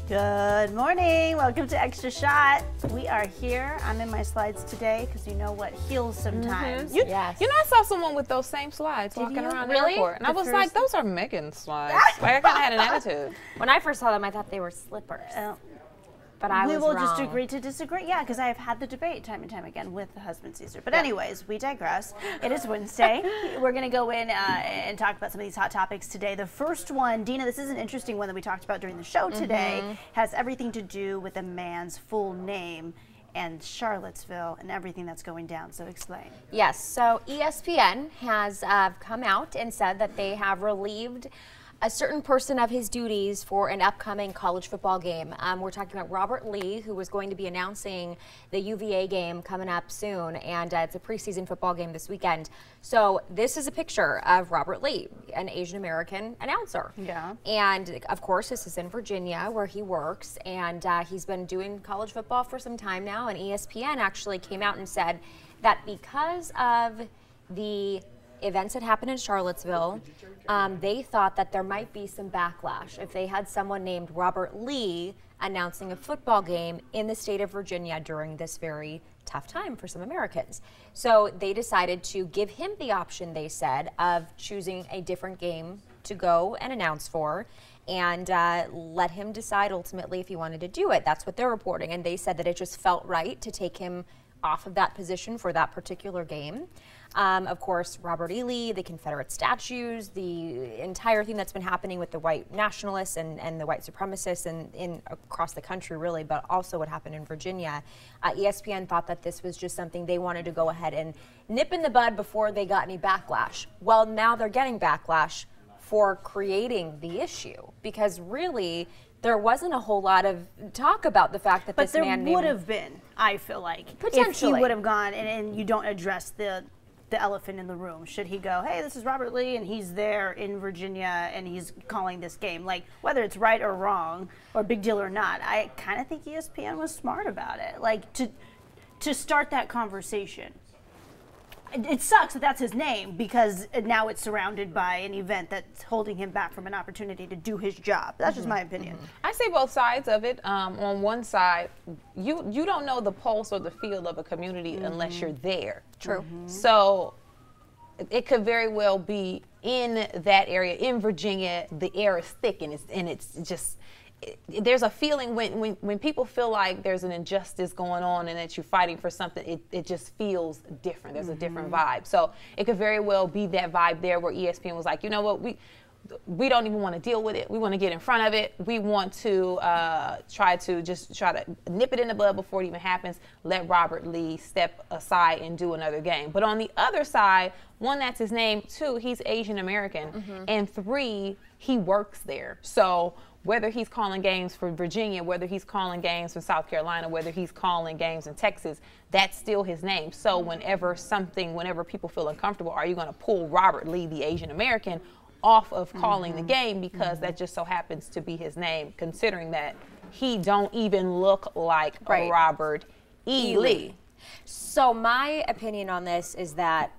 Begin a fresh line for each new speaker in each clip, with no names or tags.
Good morning. Welcome to Extra Shot. We are here. I'm in my slides today because you know what heals sometimes.
Yes. You know, I saw someone with those same slides walking around the airport. And I was like, those are Megan's slides. Like, I kind of had an attitude.
When I first saw them, I thought they were slippers. But I was
We will
wrong.
just agree to disagree. Yeah, because I have had the debate time and time again with the husband Caesar. But anyways, we digress. It is Wednesday. We're going to go in and talk about some of these hot topics today. The first one, Dina, this is an interesting one that we talked about during the show today. Has everything to do with a man's full name and Charlottesville and everything that's going down. So explain.
Yes. So ESPN has come out and said that they have relieved a certain person of his duties for an upcoming college football game. We're talking about Robert Lee, who was going to be announcing the UVA game coming up soon, and it's a preseason football game this weekend. So this is a picture of Robert Lee, an Asian American announcer.
Yeah.
And of course, this is in Virginia where he works, and he's been doing college football for some time now, and ESPN actually came out and said that because of the events that happened in Charlottesville, they thought that there might be some backlash if they had someone named Robert Lee announcing a football game in the state of Virginia during this very tough time for some Americans. So they decided to give him the option, they said, of choosing a different game to go and announce for, and let him decide ultimately if he wanted to do it. That's what they're reporting, and they said that it just felt right to take him off of that position for that particular game. Of course, Robert E. Lee, the Confederate statues, the entire thing that's been happening with the white nationalists and the white supremacists in across the country, really, but also what happened in Virginia. ESPN thought that this was just something they wanted to go ahead and nip in the bud before they got any backlash. Well, now they're getting backlash for creating the issue, because really there wasn't a whole lot of talk about the fact that this man
But there would have been, I feel like,
potentially,
if he would have gone and you don't address the elephant in the room. Should he go, hey, this is Robert Lee, and he's there in Virginia, and he's calling this game? Like, whether it's right or wrong, or big deal or not, I kind of think ESPN was smart about it. Like, to start that conversation. It sucks that that's his name, because now it's surrounded by an event that's holding him back from an opportunity to do his job. That's just my opinion.
I see both sides of it. On one side, you don't know the pulse or the feel of a community unless you're there.
True.
So it could very well be in that area, in Virginia, the air is thick, and it's just, there's a feeling when people feel like there's an injustice going on and that you're fighting for something, it just feels different. There's a different vibe. So it could very well be that vibe there where ESPN was like, you know what, we don't even want to deal with it. We want to get in front of it. We want to try to nip it in the bud before it even happens. Let Robert Lee step aside and do another game. But on the other side, one, that's his name. Two, he's Asian American. And three, he works there. So whether he's calling games for Virginia, whether he's calling games for South Carolina, whether he's calling games in Texas, that's still his name. So whenever people feel uncomfortable, are you going to pull Robert Lee, the Asian American, off of calling the game because that just so happens to be his name, considering that he don't even look like Robert E. Lee.
So my opinion on this is that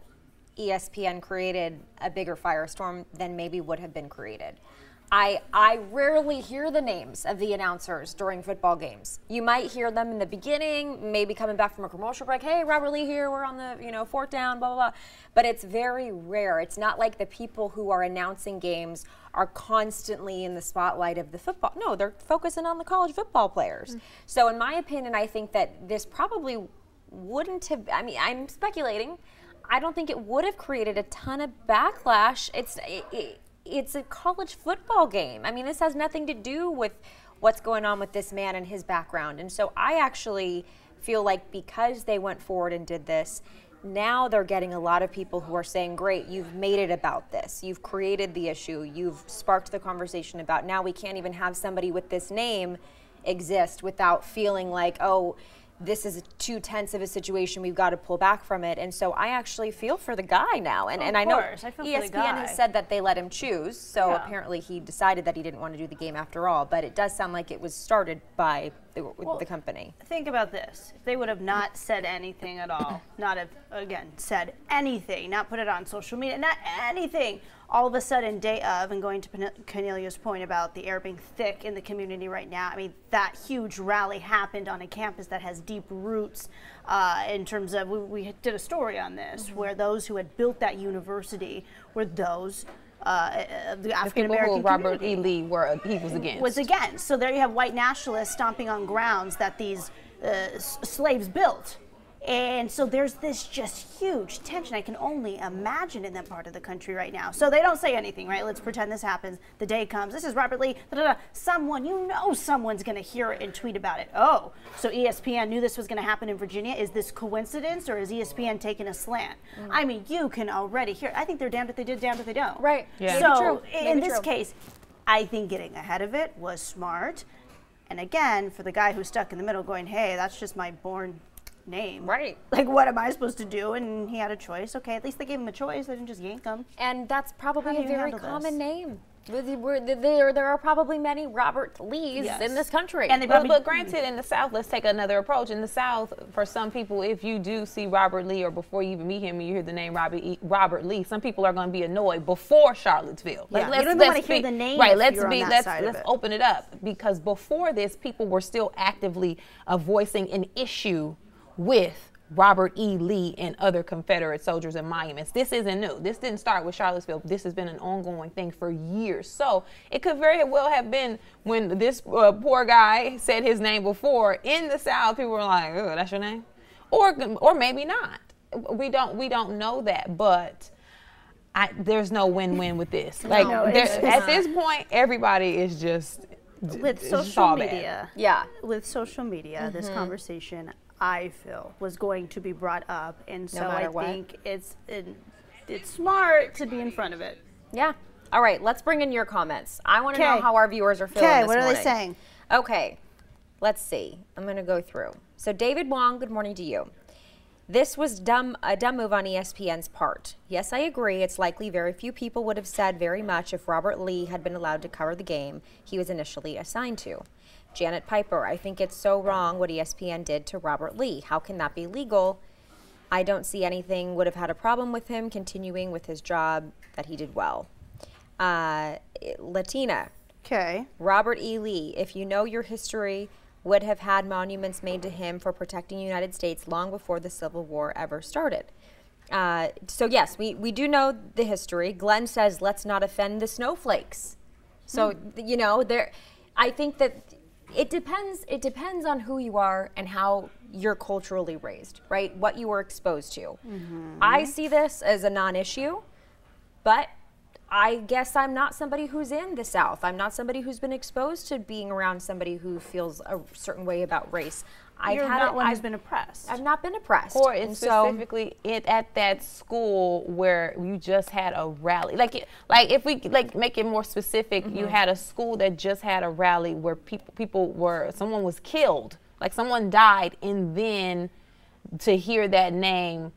ESPN created a bigger firestorm than maybe would have been created. I rarely hear the names of the announcers during football games. You might hear them in the beginning, maybe coming back from a commercial break. Hey, Robert Lee here. We're on the fourth down, blah, blah, blah. But it's very rare. It's not like the people who are announcing games are constantly in the spotlight of the football. No, they're focusing on the college football players. So in my opinion, I think that this probably wouldn't have, I mean, I'm speculating. I don't think it would have created a ton of backlash. It's a college football game. I mean, this has nothing to do with what's going on with this man and his background. And so I actually feel like because they went forward and did this, now they're getting a lot of people who are saying, great, you've made it about this. You've created the issue. You've sparked the conversation about now we can't even have somebody with this name exist without feeling like, oh, this is too tense of a situation, we've got to pull back from it. And so I actually feel for the guy now. And I know ESPN has said that they let him choose, so apparently he decided that he didn't want to do the game after all. But it does sound like it was started by the company.
Think about this. If they would have not said anything at all, not have, again, said anything, not put it on social media, not anything, all of a sudden, day of, and going to Cornelia's point about the air being thick in the community right now, I mean, that huge rally happened on a campus that has deep roots in terms of, we did a story on this, where those who had built that university were those the African American
Robert E. Lee was against.
So there you have white nationalists stomping on grounds that these slaves built. And so there's this just huge tension. I can only imagine in that part of the country right now. So they don't say anything, right? Let's pretend this happens. The day comes. This is Robert Lee. Da, da, da. Someone's going to hear it and tweet about it. Oh, so ESPN knew this was going to happen in Virginia. Is this coincidence, or is ESPN taking a slant? I mean, you can already hear it. I think they're damned if they did, damned if they don't.
Right.
Yeah.
So in this case, I think getting ahead of it was smart. And again, for the guy who's stuck in the middle going, hey, that's just my born name.
Right.
Like, what am I supposed to do? And he had a choice. Okay, at least they gave him a choice. They didn't just yank him.
And that's probably a very common
this?
name. There are probably many Robert Lees in this country.
And they
but granted, in the South, let's take another approach. In the South, for some people, if you do see Robert Lee, or before you even meet him, you hear the name Robert Lee, some people are going to be annoyed before Charlottesville.
Yeah. You don't want to hear the name.
Right.
Let's
Open it up, because before this, people were still actively voicing an issue with Robert E. Lee and other Confederate soldiers and monuments. This isn't new. This didn't start with Charlottesville. This has been an ongoing thing for years. So it could very well have been when this poor guy said his name before in the South, people were like, "Oh, that's your name," or maybe not. We don't know that, but there's no win-win with this. Like at this point, everybody is just
with social media. Yeah, with social media, this conversation, I feel, was going to be brought up, and so I think it's smart to be in front of it.
Yeah. All right, let's bring in your comments. I want to know how our viewers are feeling this morning.
Okay, what are they saying?
Okay, let's see. I'm going to go through. So David Wong, good morning to you. This was a dumb move on ESPN's part. Yes, I agree. It's likely very few people would have said very much if Robert Lee had been allowed to cover the game he was initially assigned to. Janet Piper, I think it's so wrong what ESPN did to Robert Lee. How can that be legal? I don't see anything would have had a problem with him continuing with his job that he did well. Latina.
Okay.
Robert E. Lee, if you know your history, would have had monuments made to him for protecting the United States long before the Civil War ever started. So yes, we do know the history. Glenn says, let's not offend the snowflakes. So, you know, I think that it depends on who you are and how you're culturally raised, right? What you were exposed to. I see this as a non-issue, but I guess I'm not somebody who's in the South. I'm not somebody who's been exposed to being around somebody who feels a certain way about race.
I've been oppressed.
I've not been oppressed.
Or specifically at that school where you just had a rally. Like if we make it more specific, you had a school that just had a rally where someone was killed, like someone died, and then to hear that name,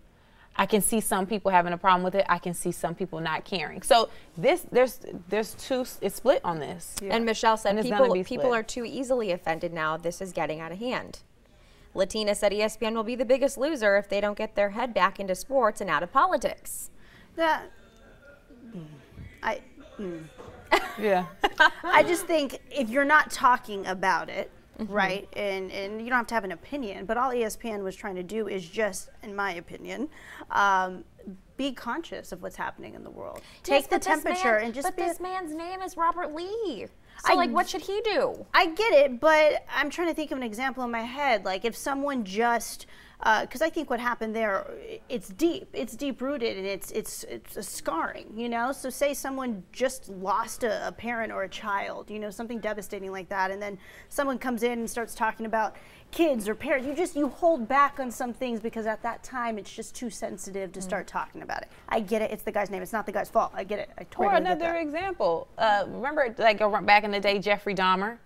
I can see some people having a problem with it. I can see some people not caring. So there's it's split on this.
Yeah. And Michelle said people are too easily offended now. This is getting out of hand. Latina said ESPN will be the biggest loser if they don't get their head back into sports and out of politics.
Yeah. I just think if you're not talking about it, right, and you don't have to have an opinion, but all ESPN was trying to do is just, in my opinion, be conscious of what's happening in the world. Take the temperature and just.
But this man's name is Robert Lee. So, what should he do?
I get it, but I'm trying to think of an example in my head. Like, if someone just, because I think what happened there, it's deep rooted, and it's a scarring, you know. So, say someone just lost a parent or a child, you know, something devastating like that, and then someone comes in and starts talking about kids or parents. You hold back on some things because at that time it's just too sensitive to start talking about it. I get it. It's the guy's name. It's not the guy's fault. I get it. I totally get that.
Or another example. Remember, like back in the day, Jeffrey Dahmer?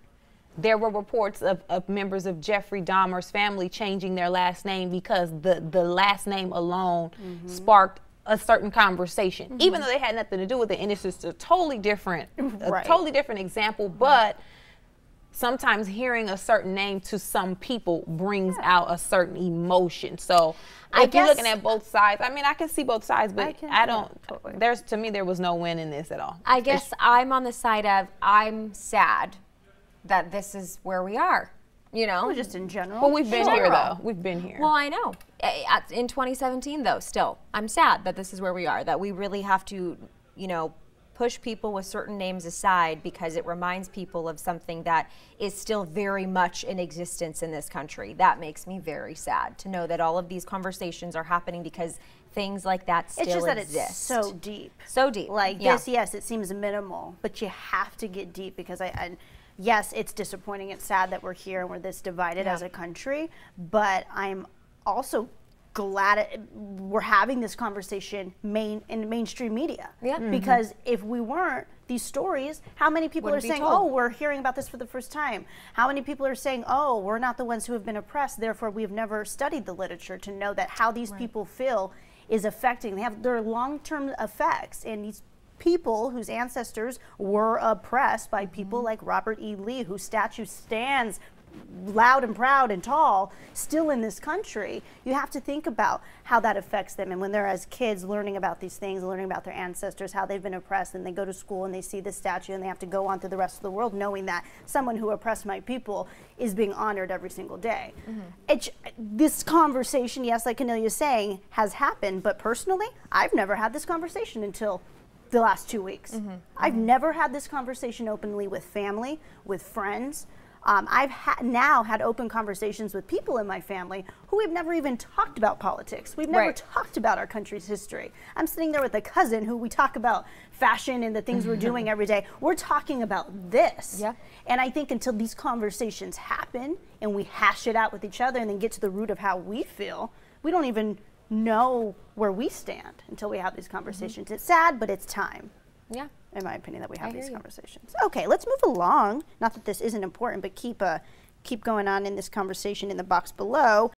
There were reports of members of Jeffrey Dahmer's family changing their last name because the last name alone sparked a certain conversation, even though they had nothing to do with it. And it's just a totally different, example. But sometimes hearing a certain name to some people brings out a certain emotion. So if you're looking at both sides, I mean, I can see both sides, but I don't, to me, there was no win in this at all.
I guess I'm on the side of, I'm sad that this is where we are, you know?
Well, just in general.
Well, we've been here, though. We've been here.
Well, I know. In 2017, though, still, I'm sad that this is where we are, that we really have to, you know, push people with certain names aside because it reminds people of something that is still very much in existence in this country. That makes me very sad to know that all of these conversations are happening because things like that still exist.
It's just that it's so deep.
So deep.
Like this, yes, it seems minimal, but you have to get deep because yes, it's disappointing. It's sad that we're here and we're this divided as a country, but I'm also glad we're having this conversation in mainstream media.
Yeah.
Because if we weren't, these stories, how many people are saying, oh, we're hearing about this for the first time? How many people are saying, oh, we're not the ones who have been oppressed, therefore we've never studied the literature to know that how these people feel is affecting, they have their long-term effects. And these people whose ancestors were oppressed by people like Robert E. Lee, whose statue stands loud and proud and tall still in this country. You have to think about how that affects them, and when they're as kids learning about these things, learning about their ancestors, how they've been oppressed, and they go to school and they see this statue and they have to go on through the rest of the world knowing that someone who oppressed my people is being honored every single day. This conversation, yes, like Cornelia is saying, has happened, but personally I've never had this conversation until the last 2 weeks. I've never had this conversation openly with family, with friends. I've now had open conversations with people in my family who we've never even talked about politics. We've never talked about our country's history. I'm sitting there with a cousin who we talk about fashion and the things we're doing every day. We're talking about this. And I think until these conversations happen and we hash it out with each other and then get to the root of how we feel, we don't even know where we stand until we have these conversations. It's sad, but it's time.
Yeah.
In my opinion, that we have these conversations. Okay, let's move along. Not that this isn't important, but keep going on in this conversation in the box below.